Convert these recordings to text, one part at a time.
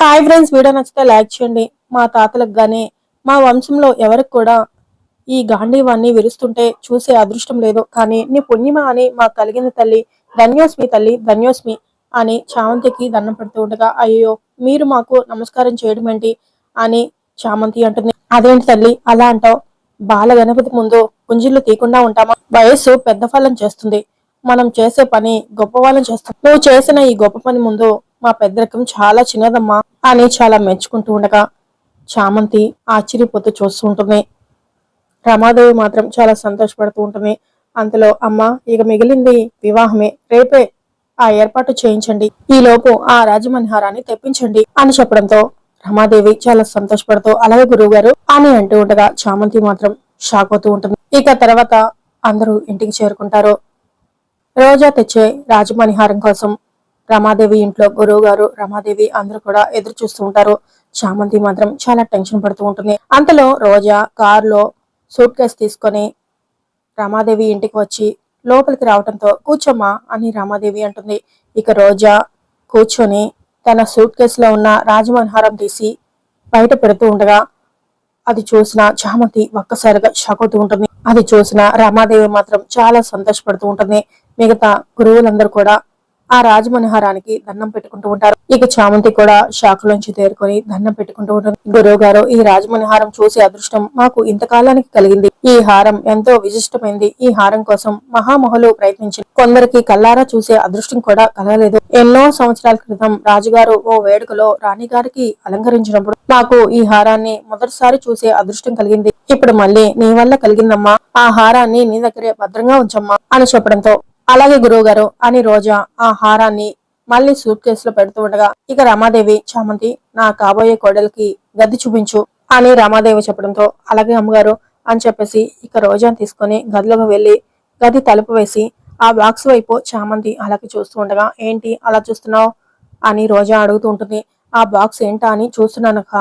Hi friends, video నచ్చితే like చేయండి. మా తాతలకు గానీ మా వంశంలో ఎవరికి కూడా ఈ గాంధీవాన్ని విరుస్తుంటే చూసే అదృష్టం లేదు. కానీ నీ పుణ్యమ అని మాకు కలిగిన తల్లి, ధన్యోస్మి తల్లి, ధన్యోస్మి అని చామంతికి దండం పెడుతూ ఉండగా, అయ్యో మీరు మాకు నమస్కారం చేయడం ఏంటి అని చామంతి అంటుంది. అదేంటి తల్లి అలా అంటావు? బాల గణపతి ముందు పుంజిళ్ళు తీయకుండా ఉంటామా? వయస్సు పెద్ద ఫలం చేస్తుంది. మనం చేసే పని గొప్ప వాళ్ళని చేస్తాం. నువ్వు చేసిన ఈ గొప్ప పని ముందు మా పెద్దరికం చాలా చిన్నదమ్మా అని చాలా మెచ్చుకుంటూ ఉండగా చామంతి ఆశ్చర్యపోతూ చూస్తూ ఉంటుంది. రమాదేవి మాత్రం చాలా సంతోషపడుతూ ఉంటుంది. అంతలో అమ్మ, ఇక మిగిలింది వివాహమే, రేపే ఆ ఏర్పాటు చేయించండి, ఈ లోపు ఆ రాజమణిహారాన్ని తెప్పించండి అని చెప్పడంతో రమాదేవి చాలా సంతోషపడుతూ అలాగే గురువు గారు అని అంటూ ఉండగా చామంతి మాత్రం షాక్ అవుతూ ఉంటుంది. ఇక తర్వాత అందరూ ఇంటికి చేరుకుంటారు. రోజా తెచ్చే రాజమణిహారం కోసం రమాదేవి ఇంట్లో గురువు గారు, రమాదేవి అందరూ కూడా ఎదురు చూస్తూ ఉంటారు. చామంతి మాత్రం చాలా టెన్షన్ పడుతూ ఉంటుంది. అంతలో రోజా కారులో సూట్ కేసు తీసుకొని రమాదేవి ఇంటికి వచ్చి లోపలికి రావడంతో కూర్చోమ్మా అని రమాదేవి అంటుంది. ఇక రోజా కూర్చొని తన సూట్ కేసులో ఉన్న రాజమనహారం తీసి బయట పెడుతూ ఉండగా అది చూసిన చామంతి ఒక్కసారిగా షాక్ అవుతూ ఉంటుంది. అది చూసిన రమాదేవి మాత్రం చాలా సంతోషపడుతూ ఉంటుంది. మిగతా గురువులందరూ కూడా ఆ రాజమనోహరానికి దండం పెట్టుకుంటూ ఉంటారు. ఇక చామంతి కూడా షాక్ లోంచి తేరుకొని దండం పెట్టుకుంటూ ఉంటుంది. గురువు గారు, ఈ రాజమనోహరం చూసే అదృష్టం మాకు ఇంతకాలానికి కలిగింది. ఈ హారం ఎంతో విశిష్టమైంది. ఈ హారం కోసం మహామహులు ప్రయత్నించి కొందరికి కల్లారా చూసే అదృష్టం కూడా కలగలేదు. ఎన్నో సంవత్సరాల క్రితం రాజుగారు ఓ వేడుకలో రాణిగారికి అలంకరించినప్పుడు నాకు ఈ హారాన్ని మొదటిసారి చూసే అదృష్టం కలిగింది. ఇప్పుడు మళ్ళీ నీ వల్ల కలిగిందమ్మా. ఆ హారాన్ని నీ దగ్గరే భద్రంగా ఉంచమ్మా అని చెప్పడంతో అలాగే గురువు గారు అని రోజా ఆ హారాన్ని మళ్ళీ సూట్ కేసులో పెడుతూ ఉండగా ఇక రమాదేవి, చామంతి నా కాబోయే కోడలికి గది చూపించు అని రమాదేవి చెప్పడంతో అలాగే అమ్మగారు అని చెప్పేసి ఇక రోజాని తీసుకొని గదిలోకి వెళ్లి గది తలుపు వేసి ఆ బాక్స్ వైపు చామంతి అలాగే చూస్తూ ఉండగా, ఏంటి అలా చూస్తున్నావు అని రోజా అడుగుతూ ఉంటుంది. ఆ బాక్స్ ఏంటా అని చూస్తున్నానక్క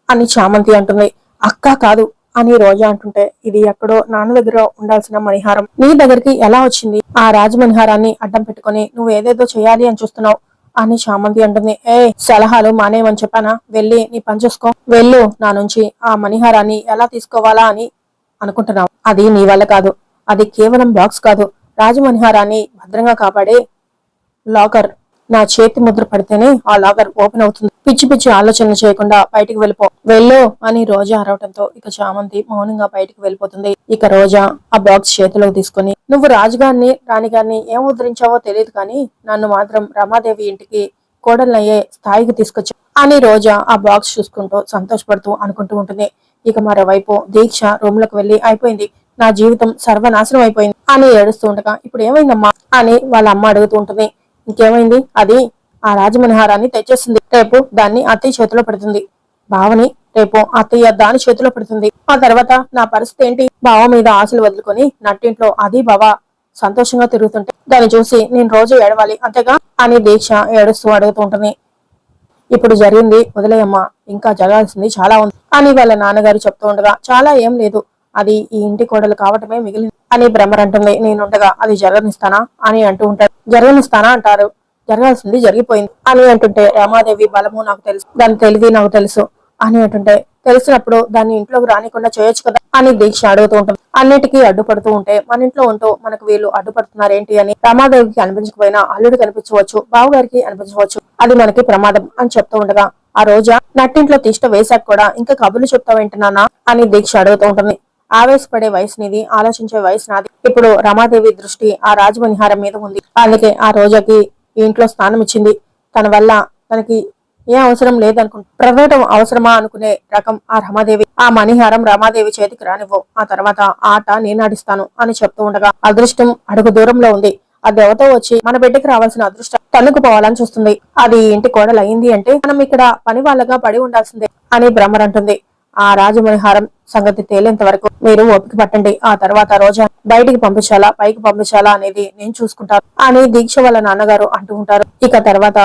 అని చామంతి అంటుంది. అక్క కాదు అని రోజా అంటుంటే, ఇది ఎక్కడో నాన్న దగ్గర ఉండాల్సిన మణిహారం నీ దగ్గరికి ఎలా వచ్చింది? ఆ రాజమణిహారాన్ని అడ్డం పెట్టుకుని నువ్వు ఏదేదో చేయాలి అని చూస్తున్నావు అని చామంతి అంటుంది. సలహాలు మానేయమని చెప్పానా? వెళ్ళి నీ పని చేసుకో. వెళ్ళు. నా నుంచి ఆ మణిహారాన్ని ఎలా తీసుకోవాలా అని అనుకుంటున్నావు. అది నీ వల్ల కాదు. అది కేవలం బాక్స్ కాదు, రాజమణిహారాన్ని భద్రంగా కాపాడే లాకర్. నా చేతి ముద్ర పడితేనే ఆ లాకర్ ఓపెన్ అవుతుంది. పిచ్చి పిచ్చి ఆలోచనలు చేయకుండా బయటికి వెళ్ళిపో. వెళ్ళు అని రోజా అరవటంతో ఇక చామంతి మౌనంగా బయటికి వెళ్ళిపోతుంది. ఇక రోజా ఆ బాక్స్ చేతిలోకి తీసుకుని, నువ్వు రాజుగారిని రాణిగారిని ఏం ఉద్ధరించావో తెలియదు కానీ నన్ను మాత్రం రమాదేవి ఇంటికి కోడలయ్యే స్థాయికి తీసుకొచ్చా అని రోజా ఆ బాక్స్ చూసుకుంటూ సంతోషపడుతూ అనుకుంటూ ఉంటుంది. ఇక మరోవైపు దీక్ష రూమ్ లోకి వెళ్లి, అయిపోయింది, నా జీవితం సర్వనాశనం అయిపోయింది అని ఏడుస్తూ ఉండగా, ఇప్పుడు ఏమైందమ్మా అని వాళ్ళ అమ్మ అడుగుతూ ఉంటుంది. ఇంకేమైంది, అది ఆ రాజమనోహరాన్ని తెచ్చేసింది. రేపు దాన్ని అత్తయ్య చేతిలో పెడుతుంది. బావని రేపు అత్తయ్య దాని చేతిలో పెడుతుంది. ఆ తర్వాత నా పరిస్థితి ఏంటి? బావ మీద ఆశలు వదులుకొని నట్టింట్లో అది బావ సంతోషంగా తిరుగుతుంటే దాన్ని చూసి నేను రోజు ఏడవాలి అంతేగా అని దీక్ష ఏడుస్తూ అడుగుతూ ఉంటుంది. ఇప్పుడు జరిగింది వదిలేయమ్మా, ఇంకా జరగాల్సింది చాలా ఉంది అని వాళ్ళ నాన్నగారు చెప్తూ ఉండగా, చాలా ఏం లేదు, అది ఈ ఇంటి కోడలు కావటమే మిగిలింది అని భ్రమరంటుంది. నేనుండగా అది జరగనిస్తానా అని అంటూ ఉంటాడు. జరగనిస్తానా అంటారు, జరగాల్సింది జరిగిపోయింది అని అంటుంటే, రమాదేవి బలము నాకు తెలుసు, దాని తెలివి నాకు తెలుసు అని అంటుంటే, తెలిసినప్పుడు దాన్ని ఇంట్లోకి రానికుండా చేయొచ్చు కదా అని దీక్ష అడుగుతూ ఉంటుంది. అన్నిటికీ అడ్డుపడుతూ ఉంటే మన ఇంట్లో ఉంటూ మనకు వీళ్ళు అడ్డుపడుతున్నారేంటి అని రమాదేవికి అనిపించకపోయినా అల్లుడికి అనిపించవచ్చు, బావగారికి అనిపించవచ్చు, అది మనకి ప్రమాదం అని చెప్తూ ఉండగా ఆ రోజా నట్టింట్లో తిష్ట వేశాక కూడా ఇంకా కబుర్లు చెప్తావేంటున్నానా అని దీక్ష అడుగుతూ ఉంటుంది. ఆవేశపడే వయసు నీది, ఆలోచించే వయసు నాది. ఇప్పుడు రమాదేవి దృష్టి ఆ రాజమణిహారం మీద ఉంది. అందుకే ఆ రోజాకి ఈ ఇంట్లో స్థానం ఇచ్చింది. తన వల్ల తనకి ఏ అవసరం లేదనుకుంటా ప్రవేటం అవసరమా అనుకునే రకం ఆ రమాదేవి. ఆ మణిహారం రమాదేవి చేతికి రానివ్వు, ఆ తర్వాత ఆట నేను ఆడిస్తాను అని చెప్తూ ఉండగా, అదృష్టం అడుగు దూరంలో ఉంది. అది ఎవతో వచ్చి మన బిడ్డకి రావాల్సిన అదృష్టం తన్నుకుపోవాలని చూస్తుంది. అది ఇంటి కోడలు అయింది అంటే మనం ఇక్కడ పని వాళ్ళగా పడి ఉండాల్సిందే అని భ్రమరంటుంది. ఆ రాజమణిహారం సంగతి తేలేంత వరకు మీరు ఓపిక పట్టండి. ఆ తర్వాత రోజా బయటికి పంపించాలా పైకి పంపించాలా అనేది నేను చూసుకుంటాను అని దీక్ష వాళ్ళ నాన్నగారు అంటూ ఉంటారు. ఇక తర్వాత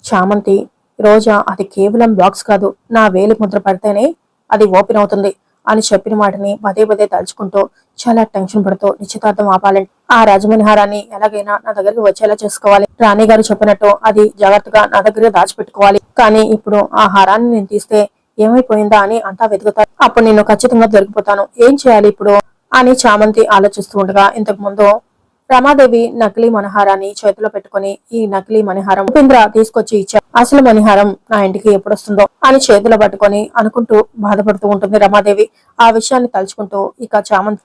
చామంతి, రోజా అది కేవలం బాక్స్ కాదు, నా వేలి ముద్ర పడితేనే అది ఓపెన్ అవుతుంది. అని చెప్పిన మాటని పదే పదే తలుచుకుంటూ చాలా టెన్షన్ పడుతూ నిశ్చితార్థం ఆపాలని ఆ రాజమణిహారాన్ని ఎలాగైనా నా దగ్గరికి వచ్చేలా చేసుకోవాలి. రాణి గారు చెప్పినట్టు అది జాగ్రత్తగా నా దగ్గరే దాచిపెట్టుకోవాలి. కానీ ఇప్పుడు ఆ హారాన్ని నేను తీస్తే ఏమైపోయిందా అని అంతా వెతుకుతారు. అప్పుడు నేను ఖచ్చితంగా దొరికిపోతాను. ఏం చేయాలి ఇప్పుడు అని చామంతి ఆలోచిస్తూ ఉండగా ఇంతకు ముందు రమాదేవి నకిలీ మణిహారాన్ని చేతిలో పెట్టుకుని ఈ నకిలీ మణిహారం ఉపేంద్ర తీసుకొచ్చి ఇచ్చా, అసలు మణిహారం నా ఇంటికి ఎప్పుడొస్తుందో అని చేతిలో పట్టుకొని అనుకుంటూ బాధపడుతూ ఉంటుంది రమాదేవి. ఆ విషయాన్ని తలుచుకుంటూ ఇక చామంతి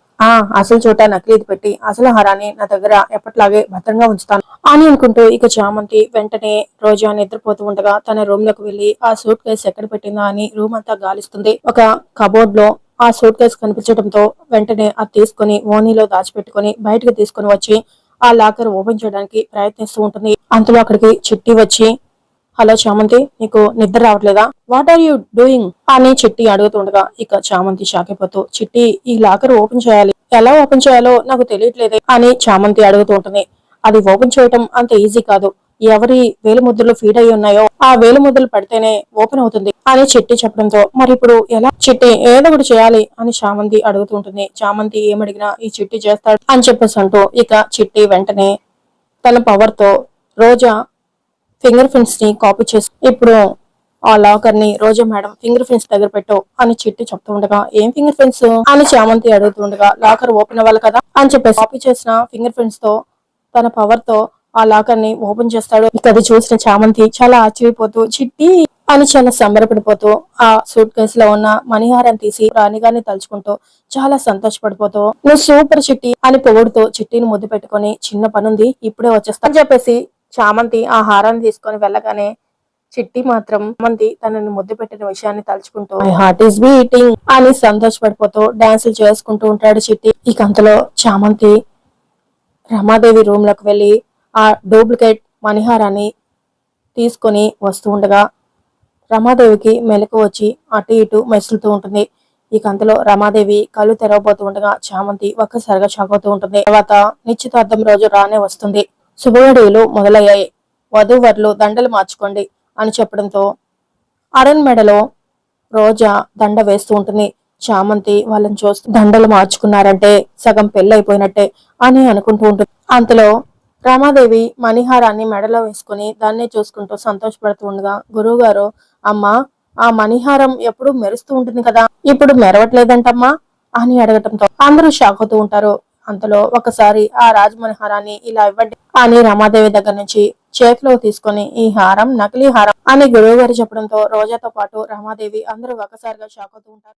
అసలు చోట నకిలీది పెట్టి అసలు హారాన్ని నా దగ్గర ఎప్పట్లాగే భద్రంగా ఉంచుతాను అని అనుకుంటూ ఇక చామంతి వెంటనే రోజా నిద్రపోతూ ఉండగా తన రూమ్ లోకి వెళ్లి ఆ సూట్ కేసు ఎక్కడ పెట్టిందా అని రూమ్ అంతా గాలిస్తుంది. ఒక కబోర్డ్ లో ఆ సూట్ కేసు కనిపించడంతో వెంటనే అది తీసుకుని ఓనీలో దాచిపెట్టుకుని బయటకు తీసుకుని వచ్చి ఆ లాకర్ ఓపెన్ చేయడానికి ప్రయత్నిస్తూ ఉంటుంది. అంతలో అక్కడికి చిట్టి వచ్చి, హలో చామంతి, నీకు నిద్ర రావట్లేదా? వాట్ ఆర్ యూ డూయింగ్ అని చిట్టి అడుగుతుండగా ఇక చామంతి షాక్ అయిపోతూ, చిట్టి ఈ లాకర్ ఓపెన్ చేయాలి, ఎలా ఓపెన్ చేయాలో నాకు తెలియట్లేదే అని చామంతి అడుగుతూ ఉంటుంది. అది ఓపెన్ చేయటం అంత ఈజీ కాదు. ఎవరి వేలు ముద్రలు ఫీడ్ అయి ఉన్నాయో ఆ వేలు ముద్రలు పడితేనే ఓపెన్ అవుతుంది అని చిట్టి చెప్పడంతో మరి ఇప్పుడు ఎలా? చిట్టి ఏదో ఒకటి చేయాలి అని చామంతి అడుగుతూ ఉంటుంది. చామంతి ఏమడిగినా ఈ చిట్టి చేస్తాడు అని చెప్పేసి అంటూ ఇక చిట్టి వెంటనే తన పవర్ తో రోజా ఫింగర్ ప్రింట్స్ ని కాపీ చేసి ఇప్పుడు ఆ లాకర్ ని రోజా మేడం ఫింగర్ ప్రింట్స్ దగ్గర పెట్టు అని చిట్టి చెప్తూ ఉండగా ఏం ఫింగర్ ప్రింట్స్ అని చామంతి అడుగుతూ ఉండగా లాకర్ ఓపెన్ అవ్వాలి కదా అని చెప్పేసి కాపీ చేసిన ఫింగర్ ప్రింట్స్ తో తన పవర్ తో ఆ లాకర్ ని ఓపెన్ చేస్తాడు. ఇక అది చూసిన చామంతి చాలా ఆశ్చర్యపోతూ చిట్టి అని చాలా సంబరపడిపోతూ ఆ సూట్ కేసు లో ఉన్న మణిహారాన్ని తీసి రాణిగారిని తలుచుకుంటూ చాలా సంతోషపడిపోతూ నువ్వు సూపర్ చిట్టి అని పొగుడుతూ చిట్టిని ముద్దు పెట్టుకుని చిన్న పనుంది ఇప్పుడే వచ్చేస్తా అని చెప్పేసి చామంతి ఆ హారాన్ని తీసుకొని వెళ్ళగానే చిట్టి మాత్రం మంది తనని ముద్దు పెట్టిన విషయాన్ని తలుచుకుంటూ మై హార్ట్ ఈస్ బీటింగ్ అని సంతోషపడిపోతూ డాన్సులు చేసుకుంటూ ఉంటాడు చిట్టి. ఇక అంతలో చామంతి రమాదేవి రూమ్ లోకి వెళ్లి ఆ డూప్లికేట్ మణిహారాన్ని తీసుకొని వస్తూ ఉండగా రమాదేవికి మెలకు వచ్చి అటు ఇటు మెసులుతూ ఉంటుంది. ఇక అంతలో రమాదేవి కళ్ళు తెరవబోతూ ఉండగా చామంతి ఒక్కసారిగా షాక్ అవుతూ ఉంటుంది. తర్వాత నిశ్చితార్థం రోజు రానే వస్తుంది. శుభగడియలు మొదలయ్యాయి. వధూవరులు దండలు మార్చుకోండి అని చెప్పడంతో అరుణ్ మెడలో రోజా దండ వేస్తూ ఉంటుంది. చామంతి వాళ్ళని చూస్తూ దండలు మార్చుకున్నారంటే సగం పెళ్లి అయిపోయినట్టే అని అనుకుంటూ ఉంటుంది. అంతలో రామాదేవి మణిహారాన్ని మెడలో వేసుకుని దాన్నే చూసుకుంటూ సంతోషపడుతూ ఉండగా గురువు గారు, అమ్మా ఆ మణిహారం ఎప్పుడు మెరుస్తూ ఉంటుంది కదా, ఇప్పుడు మెరవట్లేదంటమ్మా అని అడగటంతో అందరూ షాక్ అవుతూ ఉంటారు. అంతలో ఒకసారి ఆ రాజమణిహారాన్ని ఇలా ఇవ్వండి అని రమాదేవి దగ్గర నుంచి చేతిలో తీసుకుని ఈ హారం నకిలీ హారం అని గురువు గారు చెప్పడంతో రోజాతో పాటు రమాదేవి అందరూ ఒకసారిగా షాక్ అవుతూ ఉంటారు.